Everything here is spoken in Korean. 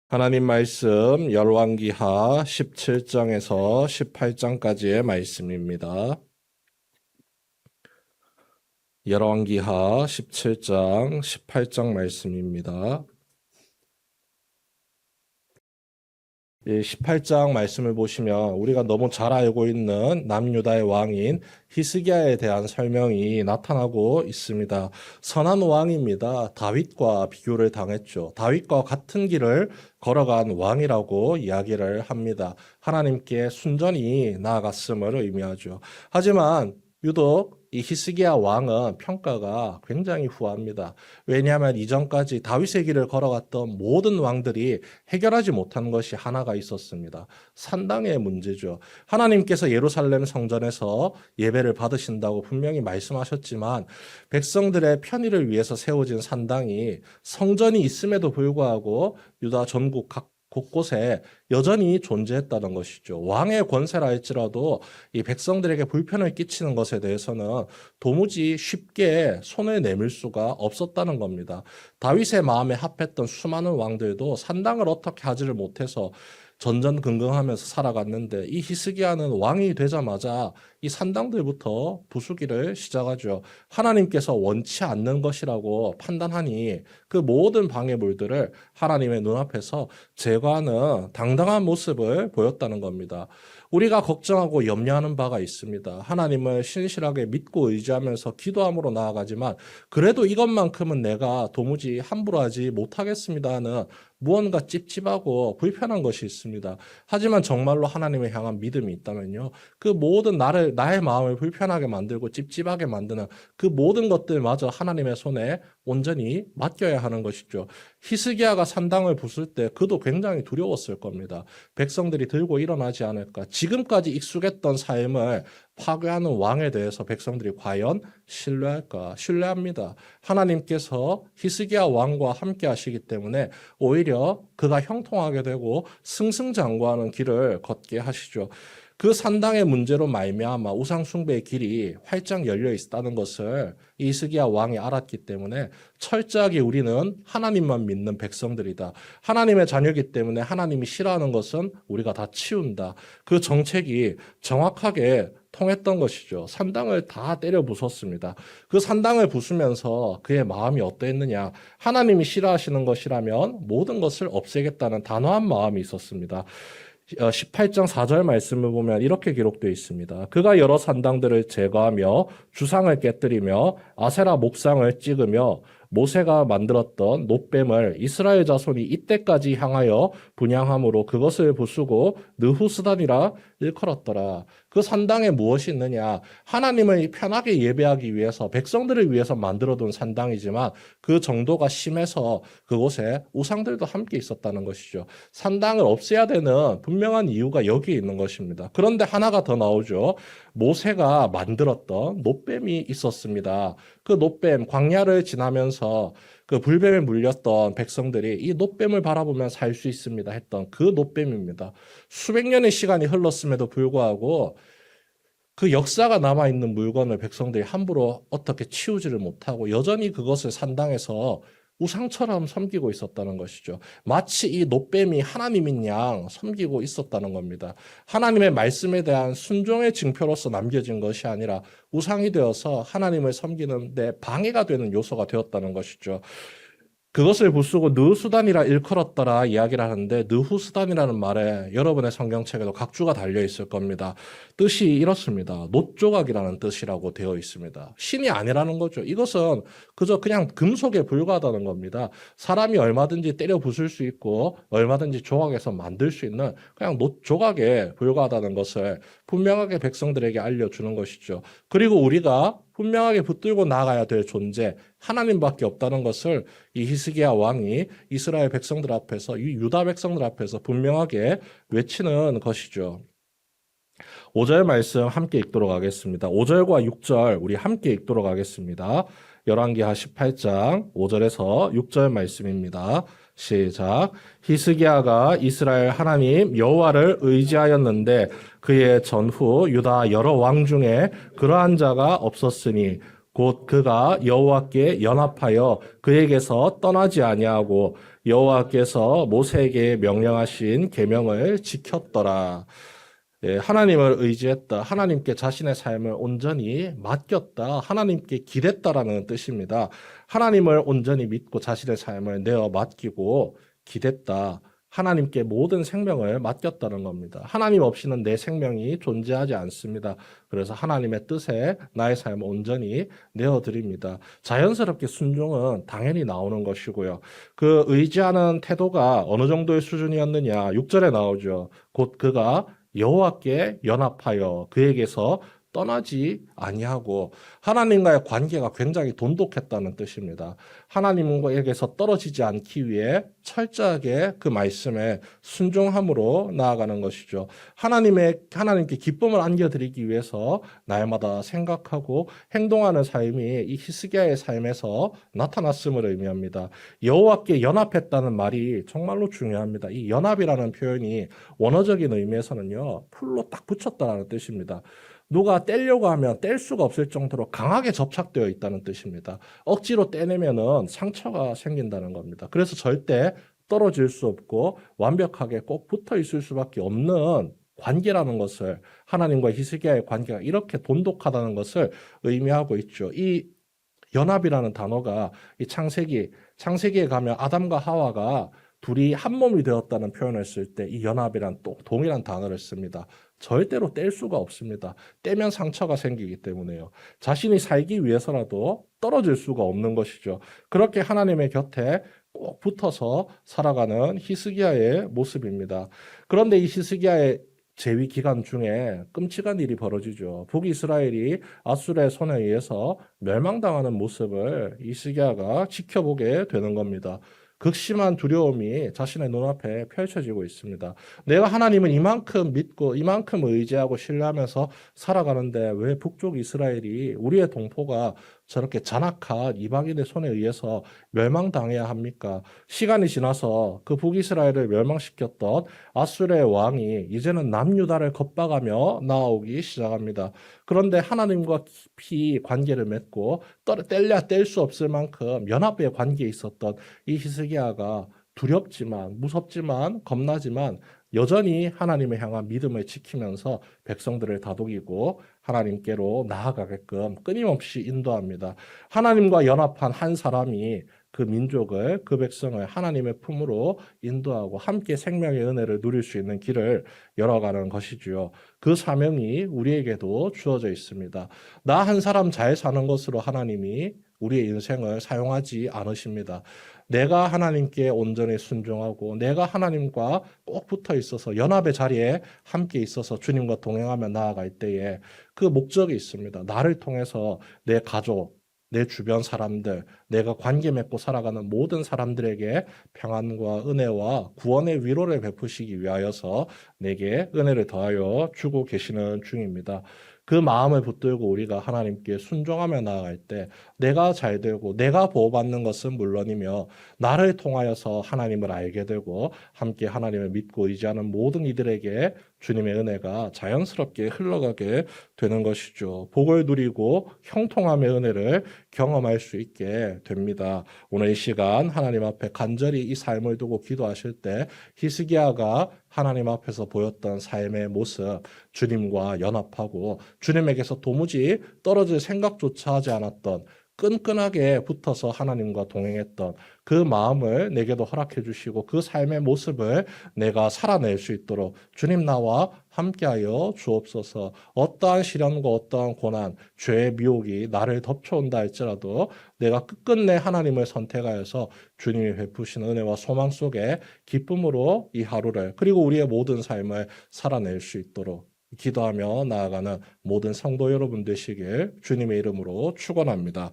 하나님 말씀 열왕기하 17장에서 18장까지의 말씀입니다. 열왕기하 17장, 18장 말씀입니다. 이 18장 말씀을 보시면 우리가 너무 잘 알고 있는 남유다의 왕인 히스기야에 대한 설명이 나타나고 있습니다. 선한 왕입니다. 다윗과 비교를 당했죠. 다윗과 같은 길을 걸어간 왕이라고 이야기를 합니다. 하나님께 순전히 나아갔음을 의미하죠. 하지만 유독 이 히스기야 왕은 평가가 굉장히 후합니다. 왜냐하면 이전까지 다윗의 길을 걸어갔던 모든 왕들이 해결하지 못한 것이 하나가 있었습니다. 산당의 문제죠. 하나님께서 예루살렘 성전에서 예배를 받으신다고 분명히 말씀하셨지만 백성들의 편의를 위해서 세워진 산당이 성전이 있음에도 불구하고 유다 전국 각 곳곳에 여전히 존재했다는 것이죠. 왕의 권세라 할지라도 이 백성들에게 불편을 끼치는 것에 대해서는 도무지 쉽게 손을 내밀 수가 없었다는 겁니다. 다윗의 마음에 합했던 수많은 왕들도 산당을 어떻게 하지를 못해서 전전긍긍하면서 살아갔는데 이 히스기야는 왕이 되자마자 이 산당들부터 부수기를 시작하죠. 하나님께서 원치 않는 것이라고 판단하니 그 모든 방해물들을 하나님의 눈앞에서 제거하는 당당한 모습을 보였다는 겁니다. 우리가 걱정하고 염려하는 바가 있습니다. 하나님을 신실하게 믿고 의지하면서 기도함으로 나아가지만 그래도 이것만큼은 내가 도무지 함부로 하지 못하겠습니다 하는 무언가 찝찝하고 불편한 것이 있습니다. 하지만 정말로 하나님을 향한 믿음이 있다면요. 그 모든 나의 마음을 불편하게 만들고 찝찝하게 만드는 그 모든 것들마저 하나님의 손에 온전히 맡겨야 하는 것이죠. 히스기야가 산당을 부술 때 그도 굉장히 두려웠을 겁니다. 백성들이 들고 일어나지 않을까. 지금까지 익숙했던 삶을 파괴하는 왕에 대해서 백성들이 과연 신뢰할까? 신뢰합니다. 하나님께서 히스기야 왕과 함께 하시기 때문에 오히려 그가 형통하게 되고 승승장구하는 길을 걷게 하시죠. 그 산당의 문제로 말미암아 우상 숭배의 길이 활짝 열려 있다는 것을 히스기야 왕이 알았기 때문에 철저하게 우리는 하나님만 믿는 백성들이다. 하나님의 자녀이기 때문에 하나님이 싫어하는 것은 우리가 다 치운다. 그 정책이 정확하게 통했던 것이죠. 산당을 다 때려 부쉈습니다. 그 산당을 부수면서 그의 마음이 어떠했느냐. 하나님이 싫어하시는 것이라면 모든 것을 없애겠다는 단호한 마음이 있었습니다. 18장 4절 말씀을 보면 이렇게 기록되어 있습니다. 그가 여러 산당들을 제거하며 주상을 깨뜨리며 아세라 목상을 찍으며 모세가 만들었던 놋뱀을 이스라엘 자손이 이때까지 향하여 분향함으로 그것을 부수고 느후스단이라 일컬었더라. 그 산당에 무엇이 있느냐? 하나님을 편하게 예배하기 위해서 백성들을 위해서 만들어둔 산당이지만 그 정도가 심해서 그곳에 우상들도 함께 있었다는 것이죠. 산당을 없애야 되는 분명한 이유가 여기에 있는 것입니다. 그런데 하나가 더 나오죠. 모세가 만들었던 놋뱀이 있었습니다. 그 놋뱀, 광야를 지나면서 그 불뱀에 물렸던 백성들이 이 놋뱀을 바라보면 살 수 있습니다 했던 그 놋뱀입니다. 수백 년의 시간이 흘렀음에도 불구하고 그 역사가 남아있는 물건을 백성들이 함부로 어떻게 치우지를 못하고 여전히 그것을 산당에서 우상처럼 섬기고 있었다는 것이죠. 마치 이 놋뱀이 하나님인 양 섬기고 있었다는 겁니다. 하나님의 말씀에 대한 순종의 징표로서 남겨진 것이 아니라 우상이 되어서 하나님을 섬기는 데 방해가 되는 요소가 되었다는 것이죠. 그것을 부수고 느후수단이라 일컬었더라 이야기를 하는데 느후수단이라는 말에 여러분의 성경책에도 각주가 달려 있을 겁니다. 뜻이 이렇습니다. 놋조각이라는 뜻이라고 되어 있습니다. 신이 아니라는 거죠. 이것은 그저 그냥 금속에 불과하다는 겁니다. 사람이 얼마든지 때려 부술 수 있고 얼마든지 조각에서 만들 수 있는 그냥 놋조각에 불과하다는 것을 분명하게 백성들에게 알려주는 것이죠. 그리고 우리가 분명하게 붙들고 나가야 될 존재 하나님밖에 없다는 것을 이 히스기야 왕이 이스라엘 백성들 앞에서 이 유다 백성들 앞에서 분명하게 외치는 것이죠. 5절 말씀 함께 읽도록 하겠습니다. 5절과 6절 우리 함께 읽도록 하겠습니다. 열왕기하 18장 5절에서 6절 말씀입니다. 시작. 히스기야가 이스라엘 하나님 여호와를 의지하였는데 그의 전후 유다 여러 왕 중에 그러한 자가 없었으니 곧 그가 여호와께 연합하여 그에게서 떠나지 아니하고 여호와께서 모세에게 명령하신 계명을 지켰더라. 예, 하나님을 의지했다. 하나님께 자신의 삶을 온전히 맡겼다. 하나님께 기댔다라는 뜻입니다. 하나님을 온전히 믿고 자신의 삶을 내어 맡기고 기댔다. 하나님께 모든 생명을 맡겼다는 겁니다. 하나님 없이는 내 생명이 존재하지 않습니다. 그래서 하나님의 뜻에 나의 삶을 온전히 내어드립니다. 자연스럽게 순종은 당연히 나오는 것이고요. 그 의지하는 태도가 어느 정도의 수준이었느냐? 6절에 나오죠. 곧 그가 여호와께 연합하여 그에게서 떠나지 아니하고 하나님과의 관계가 굉장히 돈독했다는 뜻입니다. 하나님과에게서 떨어지지 않기 위해 철저하게 그 말씀에 순종함으로 나아가는 것이죠. 하나님께 기쁨을 안겨드리기 위해서 날마다 생각하고 행동하는 삶이 이 히스기야의 삶에서 나타났음을 의미합니다. 여호와께 연합했다는 말이 정말로 중요합니다. 이 연합이라는 표현이 원어적인 의미에서는요, 풀로 딱 붙였다는 뜻입니다. 누가 떼려고 하면 뗄 수가 없을 정도로 강하게 접착되어 있다는 뜻입니다. 억지로 떼내면은 상처가 생긴다는 겁니다. 그래서 절대 떨어질 수 없고 완벽하게 꼭 붙어 있을 수밖에 없는 관계라는 것을 하나님과 히스기야의 관계가 이렇게 돈독하다는 것을 의미하고 있죠. 이 연합이라는 단어가 이 창세기에 가면 아담과 하와가 둘이 한 몸이 되었다는 표현을 쓸 때 이 연합이란 또 동일한 단어를 씁니다. 절대로 뗄 수가 없습니다. 떼면 상처가 생기기 때문에요. 자신이 살기 위해서라도 떨어질 수가 없는 것이죠. 그렇게 하나님의 곁에 꼭 붙어서 살아가는 히스기야의 모습입니다. 그런데 이 히스기야의 재위 기간 중에 끔찍한 일이 벌어지죠. 북이스라엘이 아수르의 손에 의해서 멸망당하는 모습을 히스기야가 지켜보게 되는 겁니다. 극심한 두려움이 자신의 눈앞에 펼쳐지고 있습니다. 내가 하나님을 이만큼 믿고 이만큼 의지하고 신뢰하면서 살아가는데 왜 북쪽 이스라엘이 우리의 동포가 저렇게 잔악한 이방인의 손에 의해서 멸망당해야 합니까? 시간이 지나서 그 북이스라엘을 멸망시켰던 아수르의 왕이 이제는 남유다를 겁박하며 나아오기 시작합니다. 그런데 하나님과 깊이 관계를 맺고 뗄래야 뗄 수 없을 만큼 연합의 관계에 있었던 이 히스기야가 두렵지만 무섭지만 겁나지만 여전히 하나님을 향한 믿음을 지키면서 백성들을 다독이고 하나님께로 나아가게끔 끊임없이 인도합니다. 하나님과 연합한 한 사람이 그 민족을, 그 백성을 하나님의 품으로 인도하고 함께 생명의 은혜를 누릴 수 있는 길을 열어가는 것이지요. 그 사명이 우리에게도 주어져 있습니다. 나 한 사람 잘 사는 것으로 하나님이 우리의 인생을 사용하지 않으십니다. 내가 하나님께 온전히 순종하고 내가 하나님과 꼭 붙어 있어서 연합의 자리에 함께 있어서 주님과 동행하며 나아갈 때에 그 목적이 있습니다. 나를 통해서 내 가족, 내 주변 사람들, 내가 관계 맺고 살아가는 모든 사람들에게 평안과 은혜와 구원의 위로를 베푸시기 위하여서 내게 은혜를 더하여 주고 계시는 중입니다. 그 마음을 붙들고 우리가 하나님께 순종하며 나아갈 때 내가 잘 되고 내가 보호받는 것은 물론이며 나를 통하여서 하나님을 알게 되고 함께 하나님을 믿고 의지하는 모든 이들에게 주님의 은혜가 자연스럽게 흘러가게 되는 것이죠. 복을 누리고 형통함의 은혜를 경험할 수 있게 됩니다. 오늘 이 시간 하나님 앞에 간절히 이 삶을 두고 기도하실 때 히스기야가 하나님 앞에서 보였던 삶의 모습, 주님과 연합하고 주님에게서 도무지 떨어질 생각조차 하지 않았던 끈끈하게 붙어서 하나님과 동행했던 그 마음을 내게도 허락해 주시고 그 삶의 모습을 내가 살아낼 수 있도록 주님 나와 함께하여 주옵소서. 어떠한 시련과 어떠한 고난, 죄의 미혹이 나를 덮쳐온다 할지라도 내가 끝끝내 하나님을 선택하여서 주님이 베푸신 은혜와 소망 속에 기쁨으로 이 하루를 그리고 우리의 모든 삶을 살아낼 수 있도록 기도하며 나아가는 모든 성도 여러분 되시길 주님의 이름으로 축원합니다.